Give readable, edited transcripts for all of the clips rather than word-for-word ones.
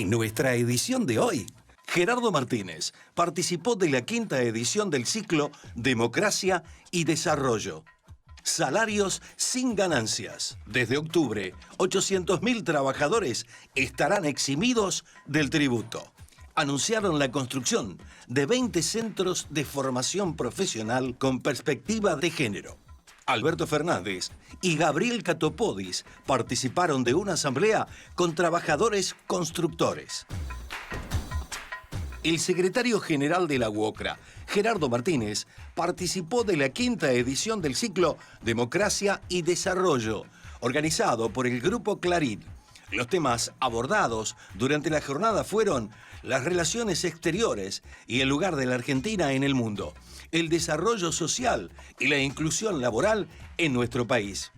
En nuestra edición de hoy, Gerardo Martínez participó de la 5ª edición del ciclo Democracia y Desarrollo. Salarios sin ganancias. Desde octubre, 800.000 trabajadores estarán eximidos del tributo. Anunciaron la construcción de 20 centros de formación profesional con perspectiva de género. Alberto Fernández y Gabriel Catopodis participaron de una asamblea con trabajadores constructores. El secretario general de la UOCRA, Gerardo Martínez, participó de la 5ª edición del ciclo Democracia y Desarrollo, organizado por el Grupo Clarín. Los temas abordados durante la jornada fueron las relaciones exteriores y el lugar de la Argentina en el mundo, el desarrollo social y la inclusión laboral en nuestro país.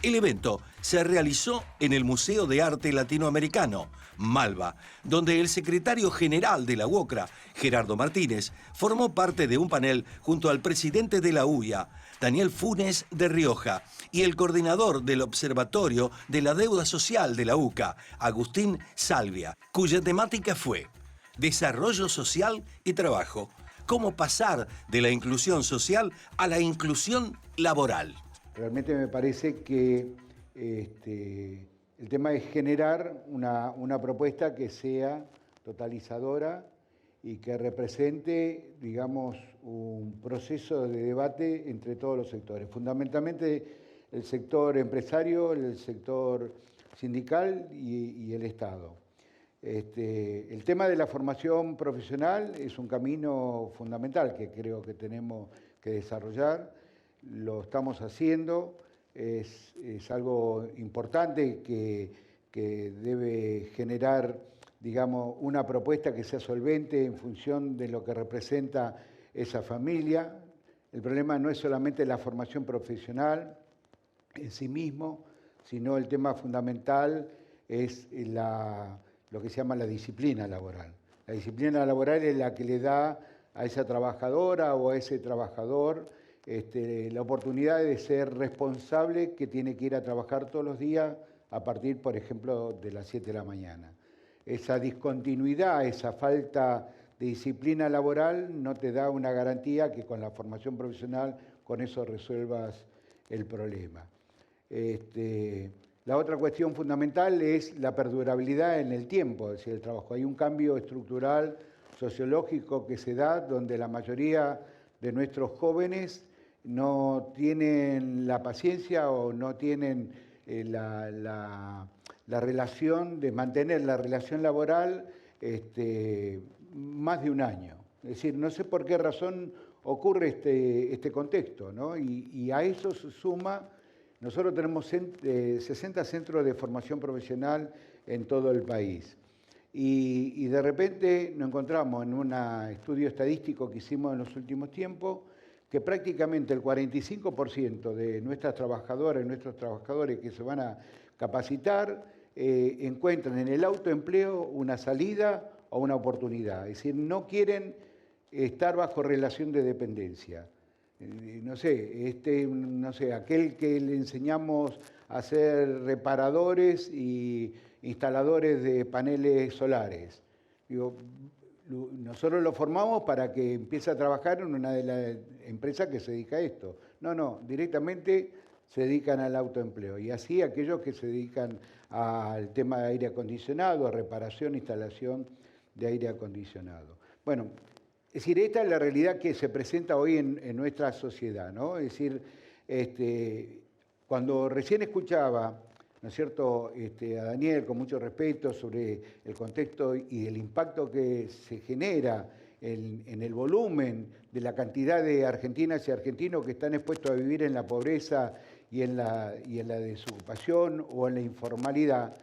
El evento se realizó en el Museo de Arte Latinoamericano, Malva, donde el secretario general de la UOCRA, Gerardo Martínez, formó parte de un panel junto al presidente de la UIA, Daniel Funes de Rioja, y el coordinador del Observatorio de la Deuda Social de la UCA, Agustín Salvia, cuya temática fue Desarrollo Social y Trabajo. Cómo pasar de la inclusión social a la inclusión laboral. Realmente me parece que el tema es generar una propuesta que sea totalizadora y que represente, digamos, un proceso de debate entre todos los sectores, fundamentalmente el sector empresario, el sector sindical y el Estado. El tema de la formación profesional es un camino fundamental que creo que tenemos que desarrollar. Lo estamos haciendo, es algo importante que debe generar, digamos, una propuesta que sea solvente en función de lo que representa esa familia. El problema no es solamente la formación profesional en sí mismo, sino el tema fundamental es lo que se llama la disciplina laboral. La disciplina laboral es la que le da a esa trabajadora o a ese trabajador la oportunidad de ser responsable, que tiene que ir a trabajar todos los días a partir, por ejemplo, de las 7 de la mañana. Esa discontinuidad, esa falta de disciplina laboral no te da una garantía que con la formación profesional con eso resuelvas el problema. La otra cuestión fundamental es la perdurabilidad en el tiempo, es decir, el trabajo. Hay un cambio estructural, sociológico que se da donde la mayoría de nuestros jóvenes no tienen la paciencia o no tienen la relación de mantener la relación laboral más de un año. Es decir, no sé por qué razón ocurre este contexto, ¿no? Y a eso se suma, nosotros tenemos 60 centros de formación profesional en todo el país. Y de repente nos encontramos en un estudio estadístico que hicimos en los últimos tiempos que prácticamente el 45% de nuestras trabajadoras y nuestros trabajadores que se van a capacitar encuentran en el autoempleo una salida o una oportunidad. Es decir, no quieren estar bajo relación de dependencia. No sé, aquel que le enseñamos a ser reparadores y instaladores de paneles solares. Digo, nosotros lo formamos para que empiece a trabajar en una de las empresas que se dedica a esto. No, directamente se dedican al autoempleo. Y así aquellos que se dedican al tema de aire acondicionado, a reparación, instalación de aire acondicionado. Bueno, es decir, esta es la realidad que se presenta hoy en nuestra sociedad, ¿no? Es decir, cuando recién escuchaba, ¿no es cierto?, a Daniel, con mucho respeto, sobre el contexto y el impacto que se genera en el volumen de la cantidad de argentinas y argentinos que están expuestos a vivir en la pobreza y en la desocupación o en la informalidad.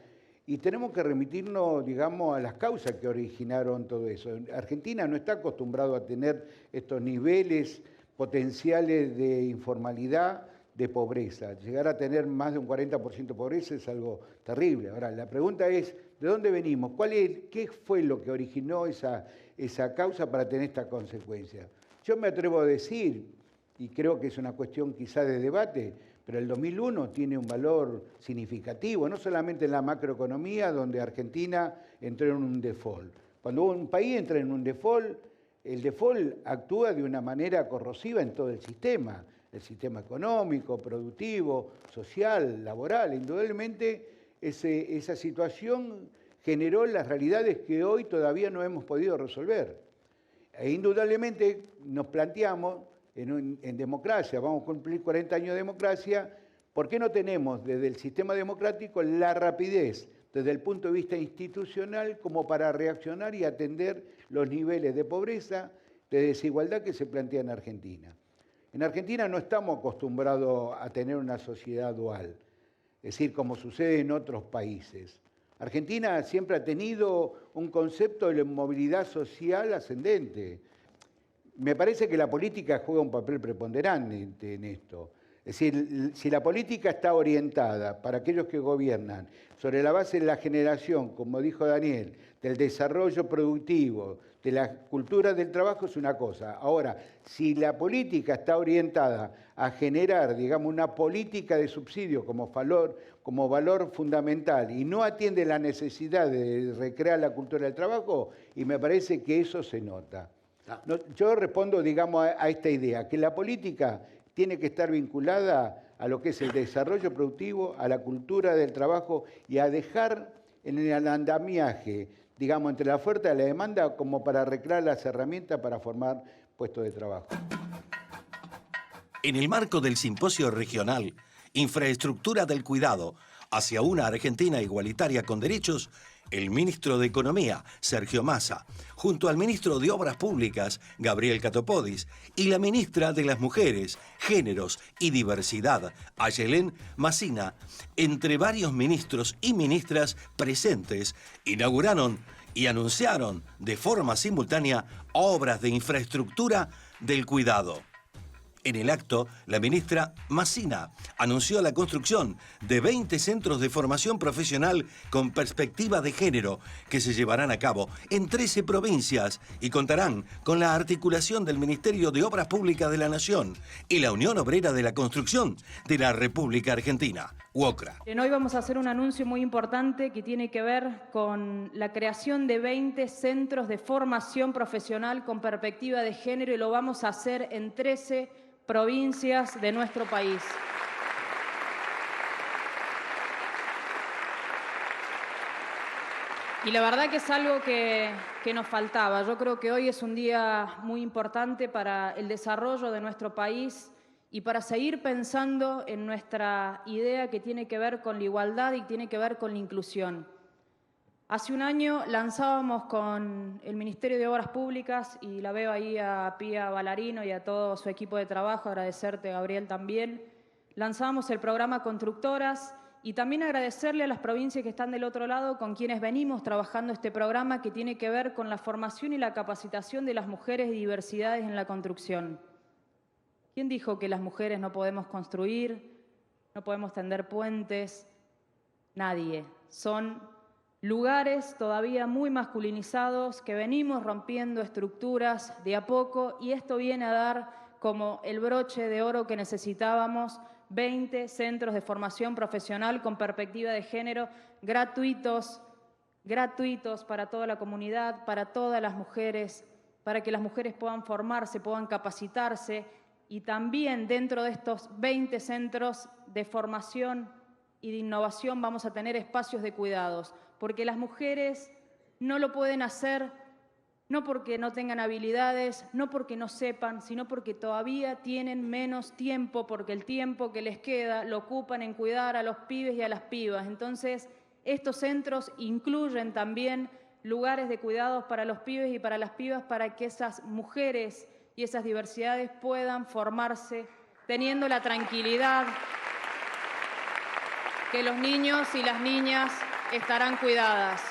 Y tenemos que remitirnos, digamos, a las causas que originaron todo eso. Argentina no está acostumbrado a tener estos niveles potenciales de informalidad, de pobreza. Llegar a tener más de un 40% de pobreza es algo terrible. Ahora, la pregunta es, ¿de dónde venimos? ¿Qué fue lo que originó esa causa para tener esta consecuencia? Yo me atrevo a decir, y creo que es una cuestión quizá de debate, pero el 2001 tiene un valor significativo, no solamente en la macroeconomía, donde Argentina entró en un default. Cuando un país entra en un default, el default actúa de una manera corrosiva en todo el sistema económico, productivo, social, laboral. Indudablemente, esa situación generó las realidades que hoy todavía no hemos podido resolver. E indudablemente nos planteamos, en democracia, vamos a cumplir 40 años de democracia, ¿por qué no tenemos desde el sistema democrático la rapidez desde el punto de vista institucional como para reaccionar y atender los niveles de pobreza, de desigualdad que se plantean en Argentina? En Argentina no estamos acostumbrados a tener una sociedad dual, es decir, como sucede en otros países. Argentina siempre ha tenido un concepto de movilidad social ascendente. Me parece que la política juega un papel preponderante en esto. Es decir, si la política está orientada para aquellos que gobiernan sobre la base de la generación, como dijo Daniel, del desarrollo productivo, de la cultura del trabajo, es una cosa. Ahora, si la política está orientada a generar, digamos, una política de subsidio como valor fundamental y no atiende la necesidad de recrear la cultura del trabajo, y me parece que eso se nota. Yo respondo, digamos, a esta idea, que la política tiene que estar vinculada a lo que es el desarrollo productivo, a la cultura del trabajo y a dejar en el andamiaje, digamos, entre la oferta y la demanda como para recrear las herramientas para formar puestos de trabajo. En el marco del Simposio Regional Infraestructura del Cuidado hacia una Argentina igualitaria con derechos, el ministro de Economía, Sergio Massa, junto al ministro de Obras Públicas, Gabriel Catopodis, y la ministra de las Mujeres, Géneros y Diversidad, Ayelén Massina, entre varios ministros y ministras presentes, inauguraron y anunciaron de forma simultánea obras de infraestructura del cuidado. En el acto, la ministra Massina anunció la construcción de 20 centros de formación profesional con perspectiva de género que se llevarán a cabo en 13 provincias y contarán con la articulación del Ministerio de Obras Públicas de la Nación y la Unión Obrera de la Construcción de la República Argentina, UOCRA. Hoy vamos a hacer un anuncio muy importante que tiene que ver con la creación de 20 centros de formación profesional con perspectiva de género y lo vamos a hacer en 13 provincias de nuestro país. Y la verdad que es algo que nos faltaba. Yo creo que hoy es un día muy importante para el desarrollo de nuestro país y para seguir pensando en nuestra idea que tiene que ver con la igualdad y tiene que ver con la inclusión. Hace un año lanzábamos con el Ministerio de Obras Públicas, y la veo ahí a Pía Ballarino y a todo su equipo de trabajo, agradecerte, Gabriel, también. Lanzábamos el programa Constructoras y también agradecerle a las provincias que están del otro lado con quienes venimos trabajando este programa que tiene que ver con la formación y la capacitación de las mujeres y diversidades en la construcción. ¿Quién dijo que las mujeres no podemos construir, no podemos tender puentes? Nadie. Son lugares todavía muy masculinizados que venimos rompiendo estructuras de a poco y esto viene a dar como el broche de oro que necesitábamos, 20 centros de formación profesional con perspectiva de género gratuitos para toda la comunidad, para todas las mujeres, para que las mujeres puedan formarse, puedan capacitarse y también dentro de estos 20 centros de formación y de innovación vamos a tener espacios de cuidados, porque las mujeres no lo pueden hacer, no porque no tengan habilidades, no porque no sepan, sino porque todavía tienen menos tiempo, porque el tiempo que les queda lo ocupan en cuidar a los pibes y a las pibas. Entonces, estos centros incluyen también lugares de cuidados para los pibes y para las pibas para que esas mujeres y esas diversidades puedan formarse teniendo la tranquilidad que los niños y las niñas estarán cuidadas.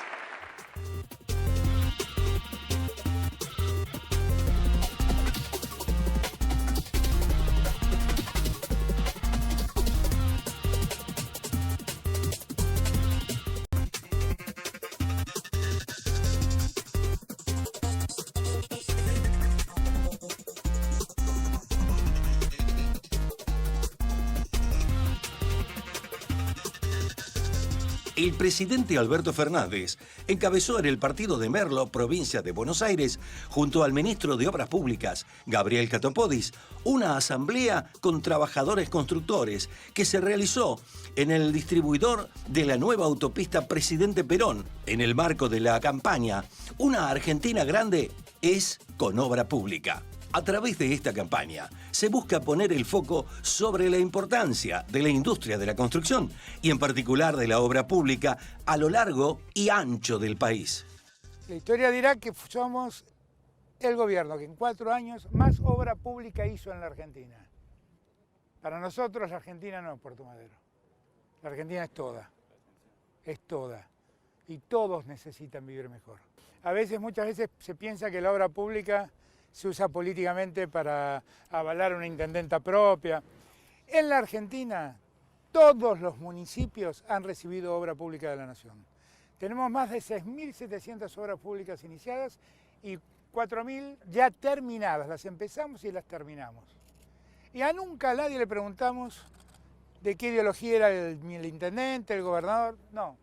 El presidente Alberto Fernández encabezó en el partido de Merlo, provincia de Buenos Aires, junto al ministro de Obras Públicas, Gabriel Catopodis, una asamblea con trabajadores constructores que se realizó en el distribuidor de la nueva autopista Presidente Perón, en el marco de la campaña Una Argentina Grande es con obra pública. A través de esta campaña se busca poner el foco sobre la importancia de la industria de la construcción y en particular de la obra pública a lo largo y ancho del país. La historia dirá que somos el gobierno que en 4 años más obra pública hizo en la Argentina. Para nosotros la Argentina no es Puerto Madero. La Argentina es toda. Es toda. Y todos necesitan vivir mejor. Muchas veces se piensa que la obra pública se usa políticamente para avalar una intendenta propia. En la Argentina, todos los municipios han recibido obra pública de la Nación. Tenemos más de 6.700 obras públicas iniciadas y 4.000 ya terminadas. Las empezamos y las terminamos. Y a nunca a nadie le preguntamos de qué ideología era el intendente, el gobernador. No,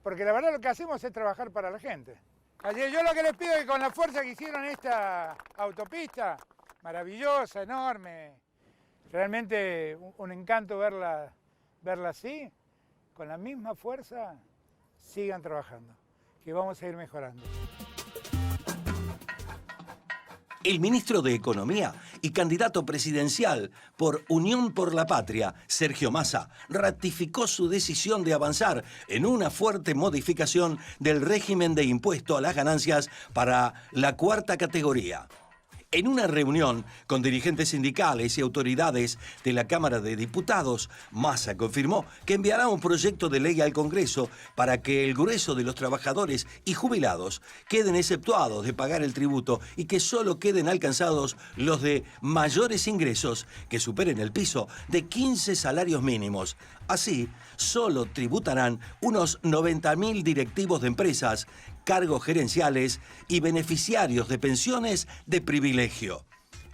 porque la verdad lo que hacemos es trabajar para la gente. Yo lo que les pido es que con la fuerza que hicieron esta autopista, maravillosa, enorme, realmente un encanto verla así, con la misma fuerza sigan trabajando, que vamos a ir mejorando. El ministro de Economía y candidato presidencial por Unión por la Patria, Sergio Massa, ratificó su decisión de avanzar en una fuerte modificación del régimen de impuesto a las ganancias para la 4ª categoría. En una reunión con dirigentes sindicales y autoridades de la Cámara de Diputados, Massa confirmó que enviará un proyecto de ley al Congreso para que el grueso de los trabajadores y jubilados queden exceptuados de pagar el tributo y que solo queden alcanzados los de mayores ingresos que superen el piso de 15 salarios mínimos. Así, solo tributarán unos 90.000 directivos de empresas, cargos gerenciales y beneficiarios de pensiones de privilegio.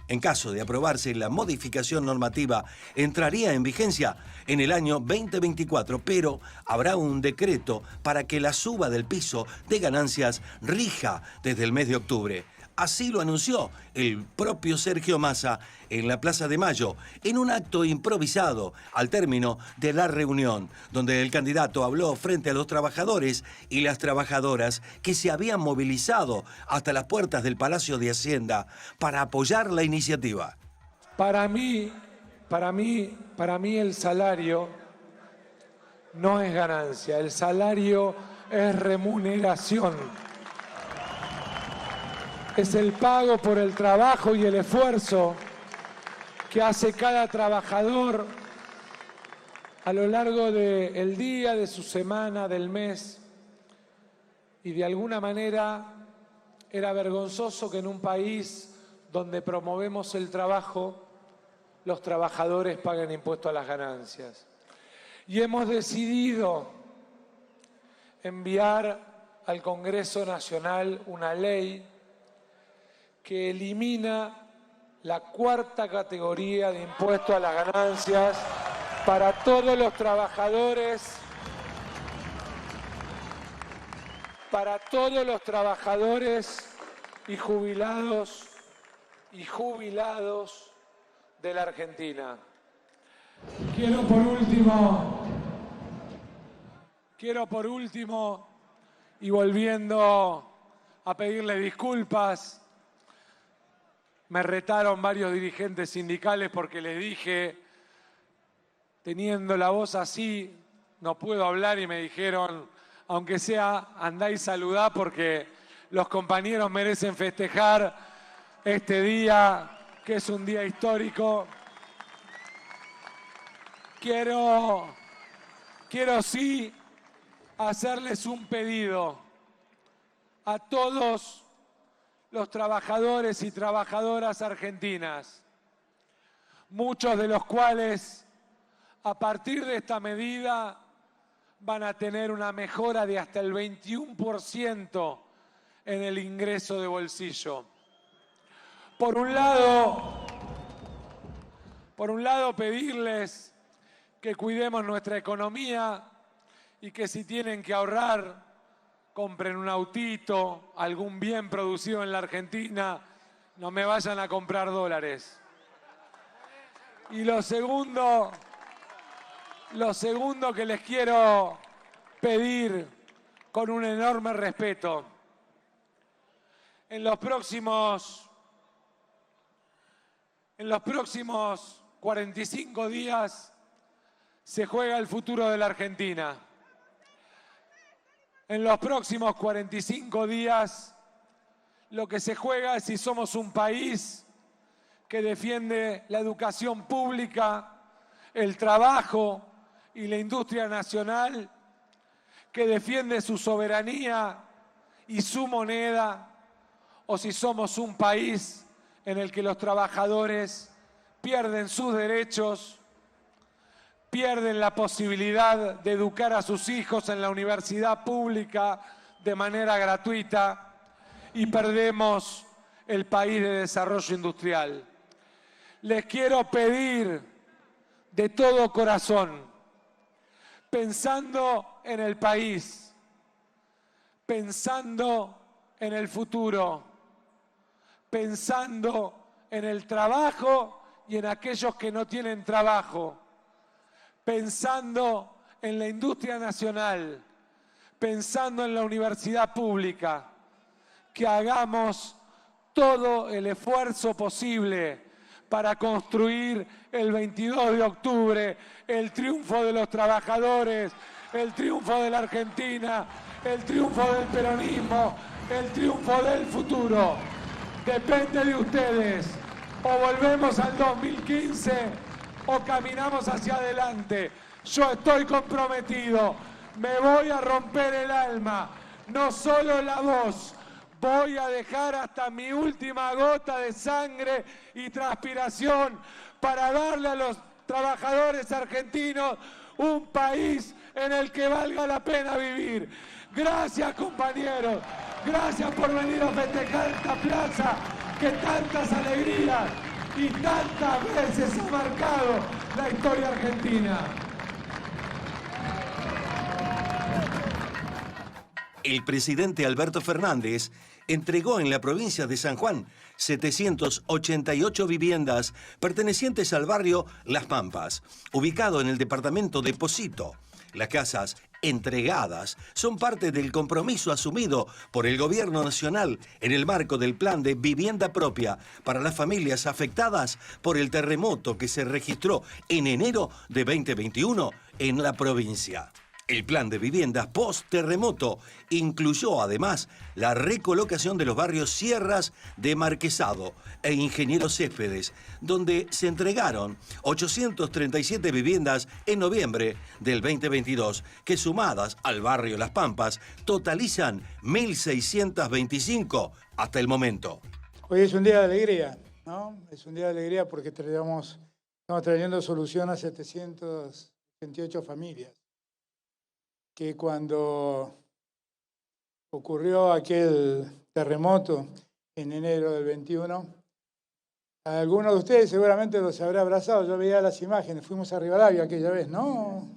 En caso de aprobarse, la modificación normativa entraría en vigencia en el año 2024, pero habrá un decreto para que la suba del piso de ganancias rija desde el mes de octubre. Así lo anunció el propio Sergio Massa en la Plaza de Mayo, en un acto improvisado al término de la reunión, donde el candidato habló frente a los trabajadores y las trabajadoras que se habían movilizado hasta las puertas del Palacio de Hacienda para apoyar la iniciativa. Para mí el salario no es ganancia, el salario es remuneración. Es el pago por el trabajo y el esfuerzo que hace cada trabajador a lo largo del día, de su semana, del mes. Y de alguna manera era vergonzoso que en un país donde promovemos el trabajo, los trabajadores paguen impuesto a las ganancias. Y hemos decidido enviar al Congreso Nacional una ley que elimina la 4ª categoría de impuesto a las ganancias para todos los trabajadores, y jubilados de la Argentina. Quiero por último, y volviendo a pedirle disculpas, me retaron varios dirigentes sindicales porque les dije, teniendo la voz así, no puedo hablar, y me dijeron, aunque sea, andá y saludá porque los compañeros merecen festejar este día, que es un día histórico. Quiero sí hacerles un pedido a todos los trabajadores y trabajadoras argentinas, muchos de los cuales a partir de esta medida van a tener una mejora de hasta el 21% en el ingreso de bolsillo. Por un lado pedirles que cuidemos nuestra economía y que si tienen que ahorrar, compren un autito, algún bien producido en la Argentina, no me vayan a comprar dólares. Y lo segundo que les quiero pedir con un enorme respeto, en los próximos 45 días se juega el futuro de la Argentina. En los próximos 45 días lo que se juega es si somos un país que defiende la educación pública, el trabajo y la industria nacional, que defiende su soberanía y su moneda, o si somos un país en el que los trabajadores pierden sus derechos, pierden la posibilidad de educar a sus hijos en la universidad pública de manera gratuita y perdemos el país de desarrollo industrial. Les quiero pedir de todo corazón, pensando en el país, pensando en el futuro, pensando en el trabajo y en aquellos que no tienen trabajo, pensando en la industria nacional, pensando en la universidad pública, que hagamos todo el esfuerzo posible para construir el 22 de octubre el triunfo de los trabajadores, el triunfo de la Argentina, el triunfo del peronismo, el triunfo del futuro. Depende de ustedes. O volvemos al 2015 o caminamos hacia adelante. Yo estoy comprometido. Me voy a romper el alma, no solo la voz. Voy a dejar hasta mi última gota de sangre y transpiración para darle a los trabajadores argentinos un país en el que valga la pena vivir. Gracias, compañeros. Gracias por venir a festejar esta plaza que tantas alegrías y tantas veces ha marcado la historia argentina. El presidente Alberto Fernández entregó en la provincia de San Juan 788 viviendas pertenecientes al barrio Las Pampas, ubicado en el departamento de Pocito. Las casas entregadas son parte del compromiso asumido por el Gobierno Nacional en el marco del Plan de Vivienda Propia para las familias afectadas por el terremoto que se registró en enero de 2021 en la provincia. El plan de viviendas post-terremoto incluyó además la recolocación de los barrios Sierras de Marquesado e Ingeniero Céspedes, donde se entregaron 837 viviendas en noviembre del 2022, que sumadas al barrio Las Pampas totalizan 1.625 hasta el momento. Hoy es un día de alegría, ¿no? Es un día de alegría porque estamos trayendo solución a 728 familias. Que cuando ocurrió aquel terremoto en enero del 21, a algunos de ustedes seguramente los habrá abrazado. Yo veía las imágenes, fuimos a Rivadavia aquella vez, ¿no?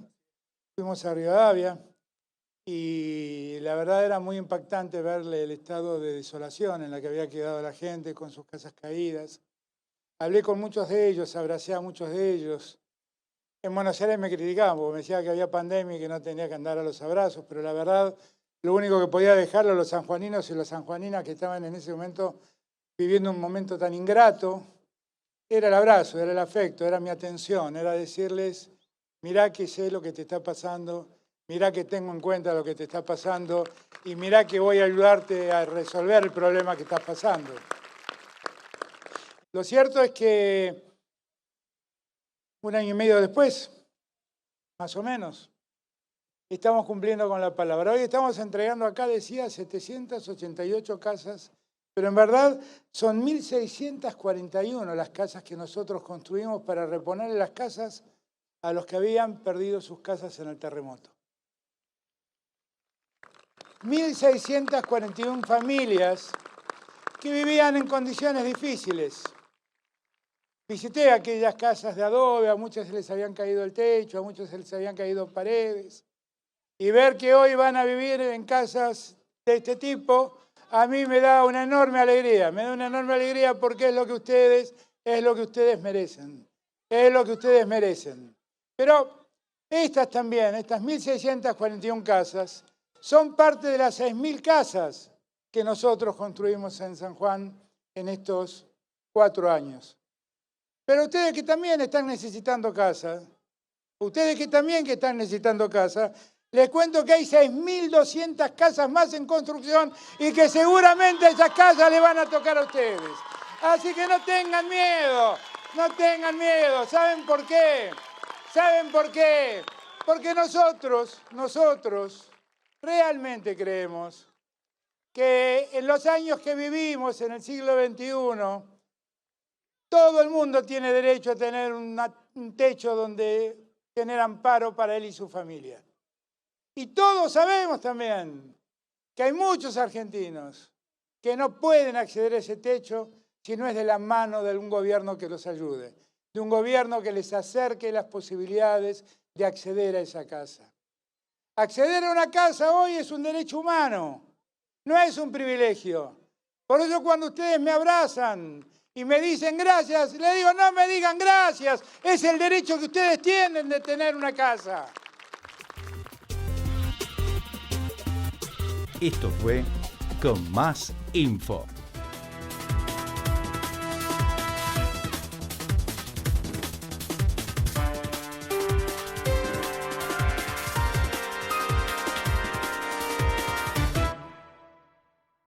Fuimos a Rivadavia y la verdad era muy impactante verle el estado de desolación en la que había quedado la gente con sus casas caídas. Hablé con muchos de ellos, abracé a muchos de ellos. En Buenos Aires me criticaban porque me decía que había pandemia y que no tenía que andar a los abrazos, pero la verdad, lo único que podía dejarlo a los sanjuaninos y las sanjuaninas que estaban en ese momento viviendo un momento tan ingrato, era el abrazo, era el afecto, era mi atención, era decirles, mirá que sé lo que te está pasando, mirá que tengo en cuenta lo que te está pasando y mirá que voy a ayudarte a resolver el problema que estás pasando. Lo cierto es que un año y medio después, más o menos, estamos cumpliendo con la palabra. Hoy estamos entregando acá, decía, 788 casas, pero en verdad son 1.641 las casas que nosotros construimos para reponer las casas a los que habían perdido sus casas en el terremoto. 1.641 familias que vivían en condiciones difíciles. Visité aquellas casas de adobe, a muchas se les habían caído el techo, a muchos se les habían caído paredes. y ver que hoy van a vivir en casas de este tipo, a mí me da una enorme alegría. Me da una enorme alegría porque es lo que ustedes merecen. Es lo que ustedes merecen. Pero estas también, estas 1.641 casas, son parte de las 6.000 casas que nosotros construimos en San Juan en estos 4 años. Pero ustedes que también están necesitando casa, les cuento que hay 6.200 casas más en construcción y que seguramente esas casas le van a tocar a ustedes. Así que no tengan miedo, no tengan miedo. ¿Saben por qué? ¿Saben por qué? Porque nosotros realmente creemos que en los años que vivimos en el siglo XXI, todo el mundo tiene derecho a tener un techo donde tener amparo para él y su familia. Y todos sabemos también que hay muchos argentinos que no pueden acceder a ese techo si no es de la mano de un gobierno que los ayude, de un gobierno que les acerque las posibilidades de acceder a esa casa. Acceder a una casa hoy es un derecho humano, no es un privilegio. Por eso cuando ustedes me abrazan y me dicen gracias, les digo no me digan gracias, es el derecho que ustedes tienen de tener una casa. Esto fue Con Más Info.